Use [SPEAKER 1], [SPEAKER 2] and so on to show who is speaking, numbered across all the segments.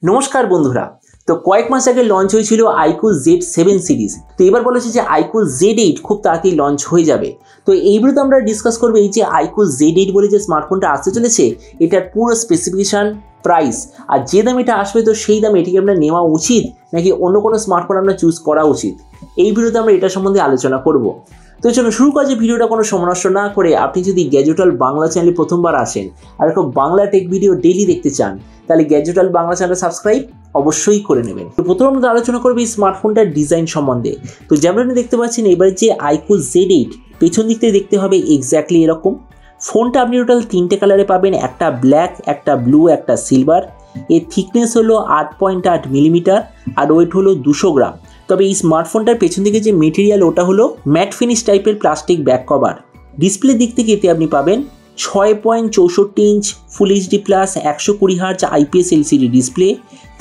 [SPEAKER 1] नमस्कार बंधुरा। तो कয়েক মাস আগে লঞ্চ হয়েছিল IQOO Z7 সিরিজ। তো এবার বলা হচ্ছে যে IQOO Z8 খুব তাড়াতাড়ি লঞ্চ হয়ে যাবে। তো এই ভিডিওতে আমরা ডিসকাস করব এই যে IQOO Z8 বলে যে স্মার্টফোনটা আসতে চলেছে এটার পুরো স্পেসিফিকেশন, প্রাইস আর যে দাম এটা আসবে তো সেই দামে এটিকে আমরা নেওয়া উচিত নাকি অন্য কোনো স্মার্টফোন আমরা চুজ করা উচিত, এই ভিডিওতে আমরা এটা সম্বন্ধে আলোচনা করব। তো চলো শুরু করা যে ভিডিওটা কোনো সময় নষ্ট না করে আপনি যদি গ্যাজেট ওয়ার্ল্ড বাংলা চ্যানেলে প্রথমবার আসেন আর এরকম বাংলা টেক ভিডিও ডেইলি দেখতে চান তাহলে gadget world Bangla channel subscribe অবশ্যই করে নেবেন। তো প্রথমে আমরা আলোচনা করব এই স্মার্টফোনটার ডিজাইন সম্বন্ধে। তো যেমন আপনি দেখতে পাচ্ছেন এবার যে IQOO Z8 পেছন দিক থেকে দেখতে হবে এক্স্যাক্টলি এরকম। ফোনটা আপনি টোটাল তিনটে কালারে পাবেন, একটা ব্ল্যাক, একটা ব্লু, একটা সিলভার। এর থিকনেস হলো 8.8 মিলিমিটার আর ওয়েট হলো 200 গ্রাম। তবে এই স্মার্টফোনটার পেছন দিকে যে মেটেরিয়াল ওটা হলো ম্যাট ফিনিশ টাইপের প্লাস্টিক ব্যাক কভার। ডিসপ্লে দিক থেকে এতে আপনি পাবেন 6.64 inch full HD plus 120 hertz IPS LCD display,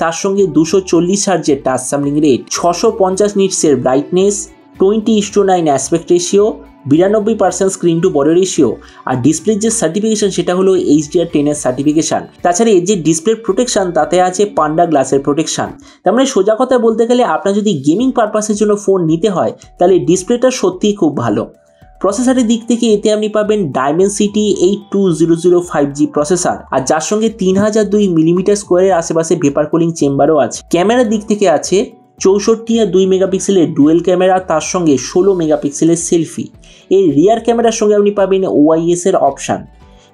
[SPEAKER 1] তার সঙ্গে 240 হার্জের টাচ স্যাম্পলিং রেট, 650 নিটসের brightness, 20:9 aspect ratio, 92% screen to body ratio. আর ডিসপ্লের যে সার্টিফিকেশন সেটা হলো HDR10 এর সার্টিফিকেশন। তাছাড়া এর যে ডিসপ্লে প্রোটেকশন তাতে আছে পান্ডা গ্লাসের প্রোটেকশন। তার মানে সোজা কথা বলতে গেলে আপনার যদি গেমিং পারপাসের জন্য ফোন নিতে হয় তাহলে ডিসপ্লেটা সত্যিই খুব ভালো। প্রসেসরের দিক থেকে এতে আপনি পাবেন Dimensity 8200 5G প্রসেসর, আর যার সঙ্গে 3002 মিলিমিটার স্কোয়ারের আশেপাশে ভেপার কুলিং চেম্বারও আছে। ক্যামেরার দিক থেকে আছে 64 আর 2 মেগাপিক্সেলের ডুয়েল ক্যামেরা, তার সঙ্গে 16 মেগাপিক্সেলের সেলফি। এই রিয়ার ক্যামেরার সঙ্গে আপনি পাবেন OIS এর অপশান।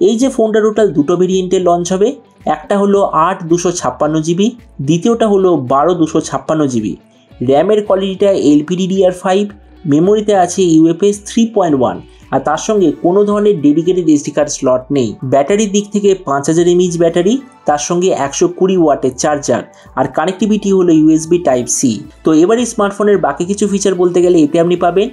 [SPEAKER 1] এই যে ফোনটা টোটাল দুটো ভেরিয়েন্টে লঞ্চ হবে, একটা হলো 8/256 GB, দ্বিতীয়টা হলো 12/256 GB। র্যামের কোয়ালিটিটা LPDDR5, মেমোরিতে আছে UFS 3.1 আর তার সঙ্গে কোনো ধরনের ডেডিকেটেড SD কার্ড স্লট নেই। ব্যাটারির দিক থেকে 5000 mAh ব্যাটারি, তার সঙ্গে 120 ওয়াটের চার্জার আর কানেক্টিভিটি হলো USB Type-C। তো এবার এই স্মার্টফোনের বাকি কিছু ফিচার বলতে গেলে এতে আপনি পাবেন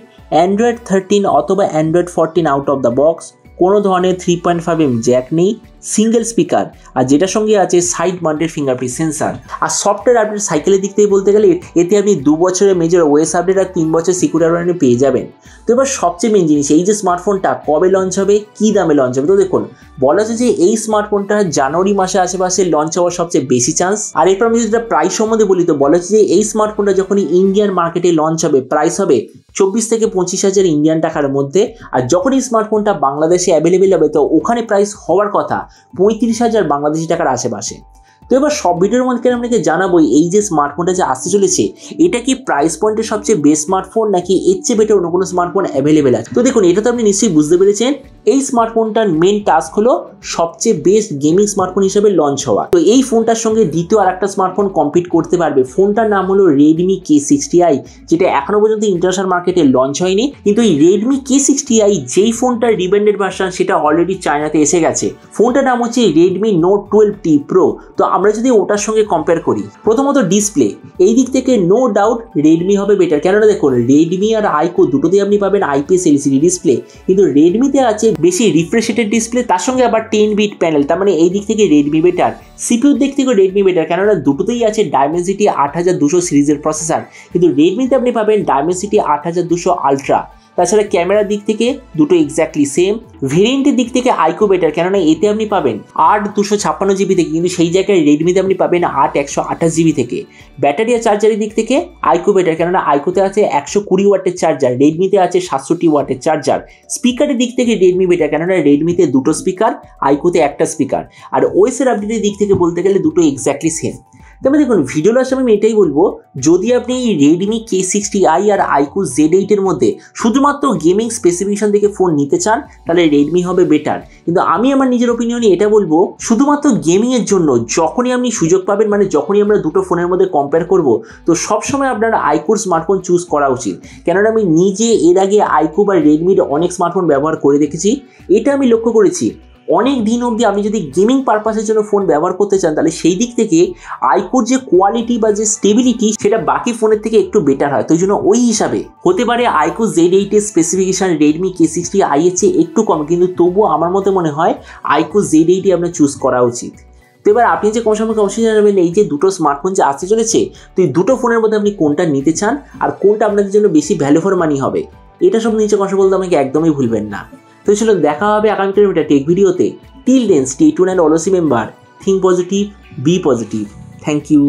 [SPEAKER 1] Android 13 অথবা Android 14 out of the box, কোনো ধরনের 3.5mm জ্যাক নেই, সিঙ্গেল স্পিকার আর যেটার সঙ্গে আছে সাইড মাউন্টেড ফিঙ্গারপ্রিন্ট সেন্সার। আর সফটওয়্যার আপডেট সাইকেলের দিক থেকে বলতে গেলে এতে আপনি 2 বছরের মেজর OS আপডেট আর 3 বছর সিকিউরিটি আপডেট পেয়ে যাবেন। তো এবার সবচেয়ে মেন জিনিস এই যে স্মার্টফোনটা কবে লঞ্চ হবে, কী দামে লঞ্চ হবে। তো দেখুন বলা হচ্ছে যে এই স্মার্টফোনটা জানুয়ারি মাসে আশেপাশে লঞ্চ হওয়ার সবচেয়ে বেশি চান্স। আর এরপর আমি যেটা প্রাইস সম্বন্ধে বলি তো বলা হচ্ছে যে এই স্মার্টফোনটা যখনই ইন্ডিয়ান মার্কেটে লঞ্চ হবে প্রাইস হবে 24 থেকে 25 হাজার ইন্ডিয়ান টাকার মধ্যে। আর যখন এই স্মার্টফোনটা বাংলাদেশে অ্যাভেলেবেল হবে তো ওখানে প্রাইস হওয়ার কথা 35,000 বাংলাদেশি টাকার আশেপাশে। তো এবার সব ভিডিওর মধ্যে আপনাকে জানাবোই এই যে স্মার্টফোনটা যে আসতে চলেছে এটা কি প্রাইস পয়েন্টের সবচেয়ে বেস্ট স্মার্টফোন নাকি এর চেয়ে বেটার অন্য কোনো স্মার্টফোন অ্যাভেলেবেল আছে। তো দেখুন এটা তো আপনি নিশ্চয়ই বুঝতে পেরেছেন এই স্মার্টফোনটার মেন টাস্ক হলো সবচেয়ে বেস্ট গেমিং স্মার্টফোন হিসেবে লঞ্চ হওয়া। তো এই ফোনটার সঙ্গে দ্বিতীয় আর একটা স্মার্টফোন কম্পিট করতে পারবে। ফোনটার নাম হলো Redmi K60i, যেটা এখনো পর্যন্ত ইন্টারন্যাশনাল মার্কেটে লঞ্চ হয়নি। কিন্তু এই Redmi K60i যেই ফোনটার রিব্র্যান্ডেড ভার্সন সেটা অলরেডি চায়নাতে এসে গেছে। ফোনটার নাম হচ্ছে Redmi Note 12T Pro। তো আমরা যদি ওটার সঙ্গে কম্পেয়ার করি, প্রথমত ডিসপ্লে এই দিক থেকে নো ডাউট রেডমি হবে বেটার। কেননা দেখুন রেডমি আর IQOO দুটোতেই আপনি পাবেন IPS LCD ডিসপ্লে, কিন্তু রেডমিতে আছে বেশি রিফ্রেশ রেটের ডিসপ্লে, তার সঙ্গে আবার 10-bit প্যানেল। তার মানে এই দিক থেকে রেডমি বেটার। সিপিউর দিক থেকে রেডমি বেটার, কেননা দুটোতেই আছে Dimensity 8200 সিরিজের প্রসেসর, কিন্তু রেডমিতে আপনি পাবেন Dimensity 8200 আলট্রা। তাছাড়া ক্যামেরার দিক থেকে দুটো এক্স্যাক্টলি সেম। ভেরিয়েন্টের দিক থেকে IQOO বেটার, কেননা এতে আপনি পাবেন 8/256 থেকে, কিন্তু সেই জায়গায় রেডমিতে আপনি পাবেন 8/128 থেকে। ব্যাটারি আর চার্জারের দিক থেকে IQOO বেটার, কেননা IQOOতে আছে 120 ওয়াটের চার্জার, রেডমিতে আছে 67 ওয়াটের চার্জার। স্পিকারের দিক থেকে রেডমি বেটার, কেননা রেডমিতে দুটো স্পিকার, IQOOতে একটা স্পিকার। আর OS এর আপডেটের দিক থেকে বলতে গেলে দুটো এক্স্যাক্টলি সেম। তবে দেখুন ভিডিও লাস্টে আমি এটাই বলবো, যদি আপনি এই Redmi K60i আর IQOO Z8 এর মধ্যে শুধুমাত্র গেমিং স্পেসিফিকেশন থেকে ফোন নিতে চান তাহলে রেডমি হবে বেটার। কিন্তু আমি আমার নিজের ওপিনিয়নে এটা বলবো শুধুমাত্র গেমিংয়ের জন্য যখনই আপনি সুযোগ পাবেন, মানে যখনই আমরা দুটো ফোনের মধ্যে কম্পেয়ার করব তো সবসময় আপনার IQOO স্মার্টফোন চুজ করা উচিত। কেননা আমি নিজে এর আগে IQOO বা রেডমির অনেক স্মার্টফোন ব্যবহার করে দেখেছি। এটা আমি লক্ষ্য করেছি অনেক দিন অবধি আপনি যদি গেমিং পারপাসের জন্য ফোন ব্যবহার করতে চান তাহলে সেই দিক থেকে IQOOর যে কোয়ালিটি বা যে স্টেবিলিটি সেটা বাকি ফোনের থেকে একটু বেটার হয়। তো এই জন্য ওই হিসাবে হতে পারে IQOO Z8 এর স্পেসিফিকেশন Redmi K60i এর চেয়ে একটু কম, কিন্তু তবুও আমার মতে মনে হয় IQOO Z8 আপনার চুজ করা উচিত। তো এবার আপনি যে কম সম্পর্কে অবশ্যই জানাবেন এই যে দুটো স্মার্টফোন যে আসতে চলেছে তো এই দুটো ফোনের মধ্যে আপনি কোনটা নিতে চান আর কোনটা আপনাদের জন্য বেশি ভ্যালু ফর মানি হবে, এটা সব নিচে কথা বলতে আমাকে একদমই ভুলবেন না। তো চলো দেখা হবে আগামীকাল টেক ভিডিওতে। Till then stay tuned and always remember, think positive, be positive. Thank you.